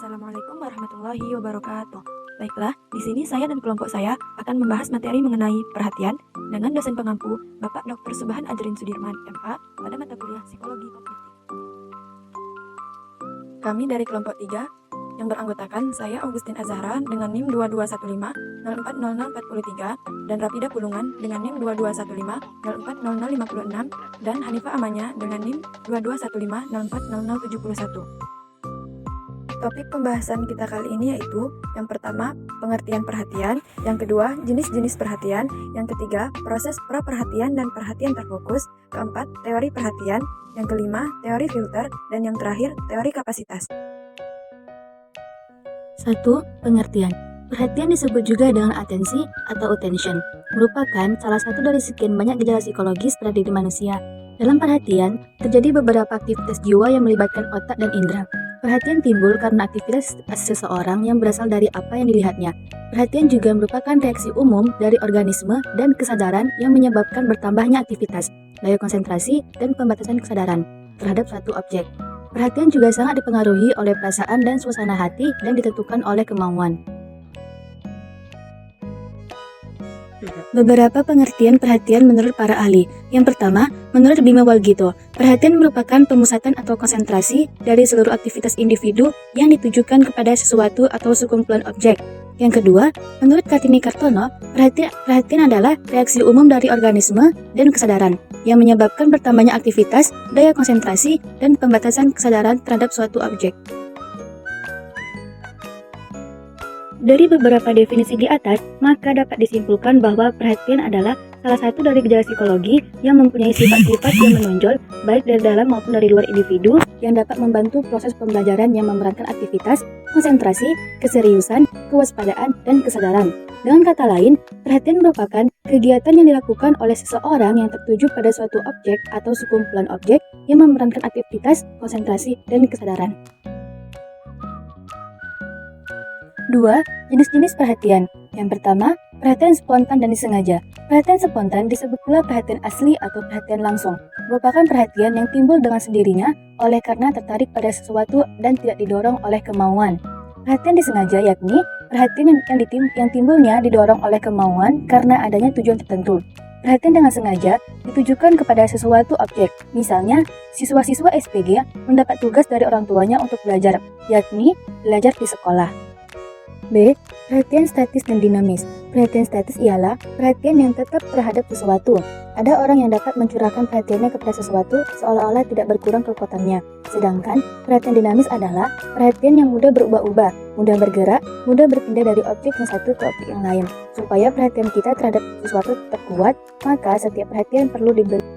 Assalamualaikum warahmatullahi wabarakatuh. Baiklah, di sini saya dan kelompok saya akan membahas materi mengenai perhatian dengan dosen pengampu Bapak Dr. Subhan Ajrin Sudirman, MA, pada mata kuliah Psikologi Kognitif. Kami dari kelompok 3 yang beranggotakan saya Augustin Azhara dengan NIM 2215040043 dan Rapida Pulungan dengan NIM 2215040056 dan Hanifah Amanya dengan NIM 2215040071. Topik pembahasan kita kali ini yaitu yang pertama, pengertian perhatian, yang kedua, jenis-jenis perhatian, yang ketiga, proses pra-perhatian dan perhatian terfokus, keempat, teori perhatian, yang kelima, teori filter, dan yang terakhir, teori kapasitas. 1. Pengertian. Perhatian disebut juga dengan atensi atau attention, merupakan salah satu dari sekian banyak gejala psikologis pada diri manusia. Dalam perhatian, terjadi beberapa aktivitas jiwa yang melibatkan otak dan indera. Perhatian timbul karena aktivitas seseorang yang berasal dari apa yang dilihatnya. Perhatian juga merupakan reaksi umum dari organisme dan kesadaran yang menyebabkan bertambahnya aktivitas, daya konsentrasi, dan pembatasan kesadaran terhadap suatu objek. Perhatian juga sangat dipengaruhi oleh perasaan dan suasana hati dan ditentukan oleh kemauan. Beberapa pengertian perhatian menurut para ahli. Yang pertama, menurut Bima Walgito, perhatian merupakan pemusatan atau konsentrasi dari seluruh aktivitas individu yang ditujukan kepada sesuatu atau sekumpulan objek. Yang kedua, menurut Kartini Kartono, perhatian adalah reaksi umum dari organisme dan kesadaran yang menyebabkan bertambahnya aktivitas, daya konsentrasi, dan pembatasan kesadaran terhadap suatu objek. Dari beberapa definisi di atas, maka dapat disimpulkan bahwa perhatian adalah salah satu dari gejala psikologi yang mempunyai sifat-sifat yang menonjol baik dari dalam maupun dari luar individu yang dapat membantu proses pembelajaran yang memerankan aktivitas, konsentrasi, keseriusan, kewaspadaan, dan kesadaran. Dengan kata lain, perhatian merupakan kegiatan yang dilakukan oleh seseorang yang tertuju pada suatu objek atau sekumpulan objek yang memerankan aktivitas, konsentrasi, dan kesadaran. 2. Jenis-jenis perhatian. Yang pertama, perhatian spontan dan disengaja. Perhatian spontan disebut pula perhatian asli atau perhatian langsung. Merupakan perhatian yang timbul dengan sendirinya oleh karena tertarik pada sesuatu dan tidak didorong oleh kemauan. Perhatian disengaja yakni perhatian yang timbulnya didorong oleh kemauan karena adanya tujuan tertentu. Perhatian dengan sengaja ditujukan kepada sesuatu objek. Misalnya, siswa-siswa SPG mendapat tugas dari orang tuanya untuk belajar, yakni belajar di sekolah. B. Perhatian statis dan dinamis. Perhatian statis ialah perhatian yang tetap terhadap sesuatu. Ada orang yang dapat mencurahkan perhatiannya kepada sesuatu seolah-olah tidak berkurang kekuatannya. Sedangkan perhatian dinamis adalah perhatian yang mudah berubah-ubah, mudah bergerak, mudah berpindah dari objek yang satu ke objek yang lain. Supaya perhatian kita terhadap sesuatu tetap kuat, maka setiap perhatian perlu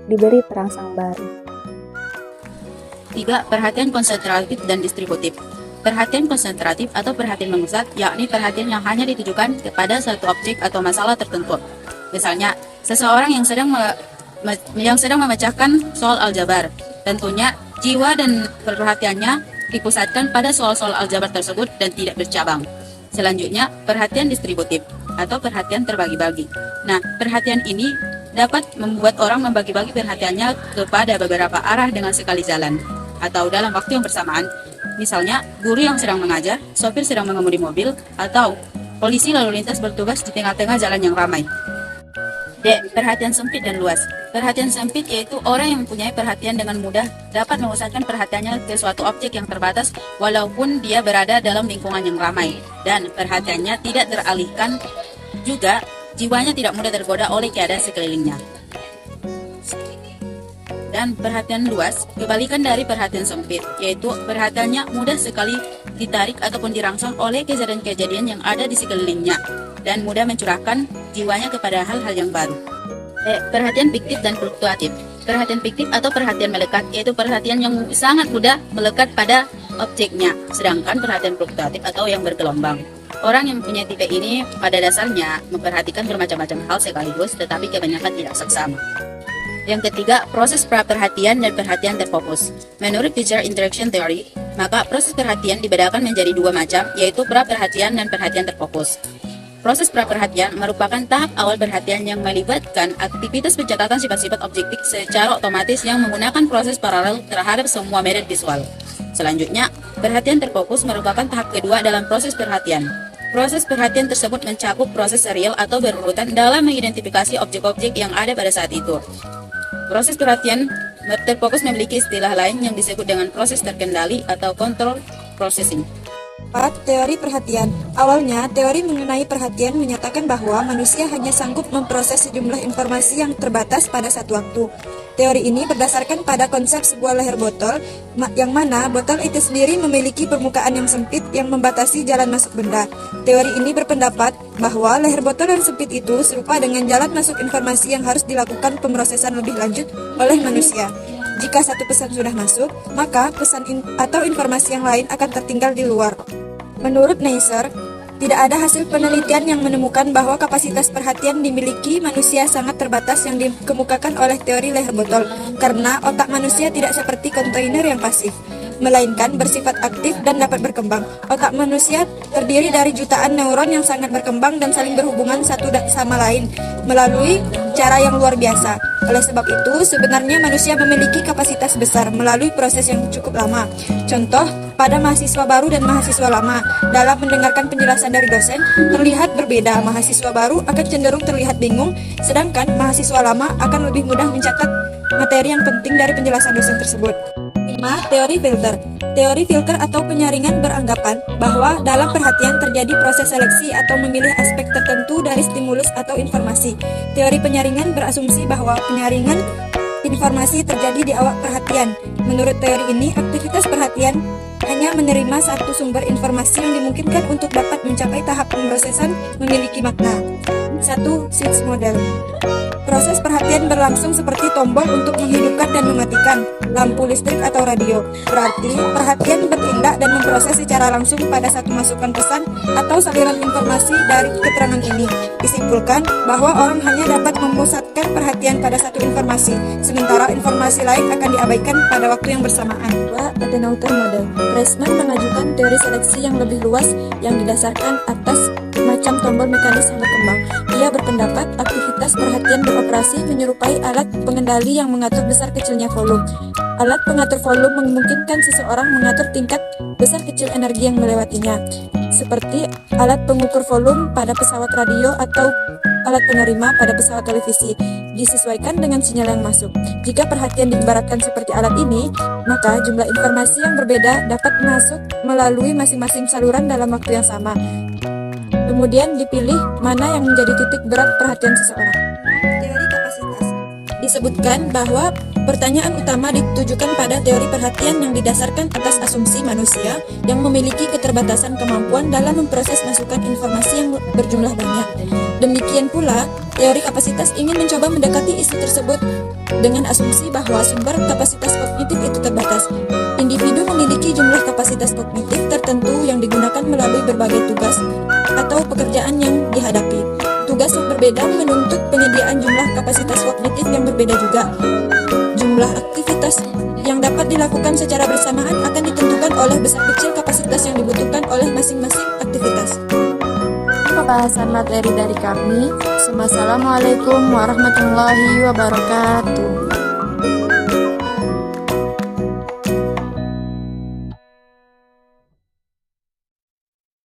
diberi perangsang baru. 3. Perhatian konsentratif dan distributif. Perhatian konsentratif atau perhatian memusat, yakni perhatian yang hanya ditujukan kepada satu objek atau masalah tertentu. Misalnya, seseorang yang sedang memecahkan soal aljabar. Tentunya, jiwa dan perhatiannya dipusatkan pada soal-soal aljabar tersebut dan tidak bercabang. Selanjutnya, perhatian distributif atau perhatian terbagi-bagi. Nah, perhatian ini dapat membuat orang membagi-bagi perhatiannya kepada beberapa arah dengan sekali jalan atau dalam waktu yang bersamaan. Misalnya, guru yang sedang mengajar, sopir sedang mengemudi mobil, atau polisi lalu lintas bertugas di tengah-tengah jalan yang ramai. D. Perhatian sempit dan luas. Perhatian sempit yaitu orang yang mempunyai perhatian dengan mudah dapat memusatkan perhatiannya ke suatu objek yang terbatas walaupun dia berada dalam lingkungan yang ramai. Dan perhatiannya tidak teralihkan, juga jiwanya tidak mudah tergoda oleh keadaan sekelilingnya. Dan perhatian luas, kebalikan dari perhatian sempit, yaitu perhatiannya mudah sekali ditarik ataupun dirangsang oleh kejadian-kejadian yang ada di sekelilingnya, dan mudah mencurahkan jiwanya kepada hal-hal yang baru. Perhatian fiktif dan fluktuatif. Perhatian fiktif atau perhatian melekat, yaitu perhatian yang sangat mudah melekat pada objeknya, sedangkan perhatian fluktuatif atau yang bergelombang. Orang yang mempunyai tipe ini pada dasarnya memperhatikan bermacam-macam hal sekaligus, tetapi kebanyakan tidak seksama. Yang ketiga, proses pra-perhatian dan perhatian terfokus. Menurut Teacher Interaction Theory, maka proses perhatian dibedakan menjadi dua macam, yaitu pra-perhatian dan perhatian terfokus. Proses pra-perhatian merupakan tahap awal perhatian yang melibatkan aktivitas pencatatan sifat-sifat objektif secara otomatis yang menggunakan proses paralel terhadap semua media visual. Selanjutnya, perhatian terfokus merupakan tahap kedua dalam proses perhatian. Proses perhatian tersebut mencakup proses serial atau berurutan dalam mengidentifikasi objek-objek yang ada pada saat itu. Proses perhatian terfokus memiliki istilah lain yang disebut dengan proses terkendali atau control processing. 4. Teori perhatian. Awalnya, teori mengenai perhatian menyatakan bahwa manusia hanya sanggup memproses sejumlah informasi yang terbatas pada satu waktu. Teori ini berdasarkan pada konsep sebuah leher botol, yang mana botol itu sendiri memiliki permukaan yang sempit yang membatasi jalan masuk benda. Teori ini berpendapat bahwa leher botol yang sempit itu serupa dengan jalan masuk informasi yang harus dilakukan pemrosesan lebih lanjut oleh manusia. Jika satu pesan sudah masuk, maka pesan atau informasi yang lain akan tertinggal di luar. Menurut Neisser, tidak ada hasil penelitian yang menemukan bahwa kapasitas perhatian dimiliki manusia sangat terbatas yang dikemukakan oleh teori leher botol, karena otak manusia tidak seperti kontainer yang pasif, melainkan bersifat aktif dan dapat berkembang. Otak manusia terdiri dari jutaan neuron yang sangat berkembang dan saling berhubungan satu sama lain melalui cara yang luar biasa. Oleh sebab itu, sebenarnya manusia memiliki kapasitas besar melalui proses yang cukup lama. Contoh, pada mahasiswa baru dan mahasiswa lama, dalam mendengarkan penjelasan dari dosen, terlihat berbeda. Mahasiswa baru akan cenderung terlihat bingung, sedangkan mahasiswa lama akan lebih mudah mencatat materi yang penting dari penjelasan dosen tersebut. 5. Teori filter. Teori filter atau penyaringan beranggapan bahwa dalam perhatian terjadi proses seleksi atau memilih aspek tertentu dari stimulus atau informasi. Teori penyaringan berasumsi bahwa penyaringan informasi terjadi di awal perhatian. Menurut teori ini, aktivitas perhatian hanya menerima satu sumber informasi yang dimungkinkan untuk dapat mencapai tahap pemrosesan memiliki makna. 1. Switch model. Proses perhatian berlangsung seperti tombol untuk menghidupkan dan mematikan lampu listrik atau radio. Berarti, perhatian bertindak dan memproses secara langsung pada satu masukan pesan atau saliran informasi dari keterangan ini. Disimpulkan bahwa orang hanya dapat memusatkan perhatian pada satu informasi, sementara informasi lain akan diabaikan pada waktu yang bersamaan. 2. Edenauer model. Reisman mengajukan teori seleksi yang lebih luas yang didasarkan atas macam tombol mekanis yang berkembang. Ia berpendapat aktivitas perhatian beroperasi menyerupai alat pengendali yang mengatur besar kecilnya volume. Alat pengatur volume memungkinkan seseorang mengatur tingkat besar kecil energi yang melewatinya, seperti alat pengukur volume pada pesawat radio atau alat penerima pada pesawat televisi, disesuaikan dengan sinyal yang masuk. Jika perhatian diibaratkan seperti alat ini, maka jumlah informasi yang berbeda dapat masuk melalui masing-masing saluran dalam waktu yang sama. Kemudian dipilih mana yang menjadi titik berat perhatian seseorang. Teori kapasitas. Disebutkan bahwa pertanyaan utama ditujukan pada teori perhatian yang didasarkan atas asumsi manusia yang memiliki keterbatasan kemampuan dalam memproses masukan informasi yang berjumlah banyak. Demikian pula, teori kapasitas ingin mencoba mendekati isu tersebut dengan asumsi bahwa sumber kapasitas kognitif itu terbatas. Individu memiliki jumlah kapasitas kognitif tertentu yang digunakan melalui berbagai tugas atau pekerjaan yang dihadapi. Tugas yang berbeda menuntut penyediaan jumlah kapasitas kognitif yang berbeda juga. Jumlah aktivitas yang dapat dilakukan secara bersamaan akan ditentukan oleh besar kecil kapasitas yang dibutuhkan oleh masing-masing aktivitas. Pembahasan materi dari kami. Wassalamualaikum warahmatullahi wabarakatuh.